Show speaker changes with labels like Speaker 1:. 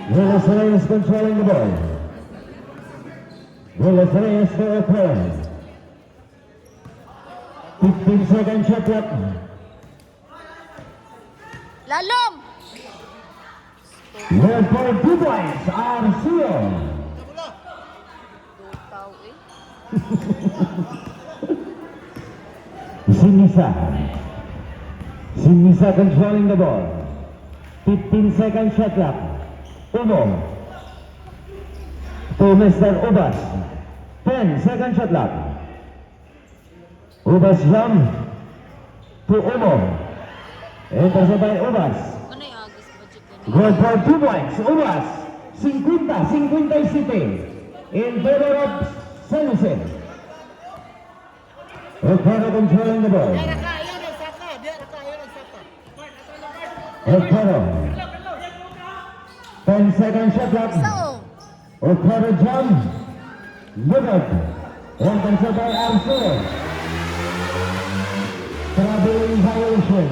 Speaker 1: Willis Reyes controlling the ball. Willis Reyes to O'Connor. 15-second shot clock.
Speaker 2: Lalom!
Speaker 1: Good for 2 points. Arcio.
Speaker 2: Dutaw eh.
Speaker 1: Sinisa. Sinisa controlling the ball. 15-second shot clock. Umo. To Mr. Ubas. 10-second shot clock. Ubas jump to Umo. Intercept Ubas.
Speaker 2: Ano yung agis budget ganyan?
Speaker 1: Good for 2 points. Ubas. 50-57 in favor of San Jose. O'Connor controlling the ball. O'Connor. 10-second shot clock.
Speaker 2: Sao?
Speaker 1: O'Connor jump. Good up. Intercept by Arcio. Traveling violation.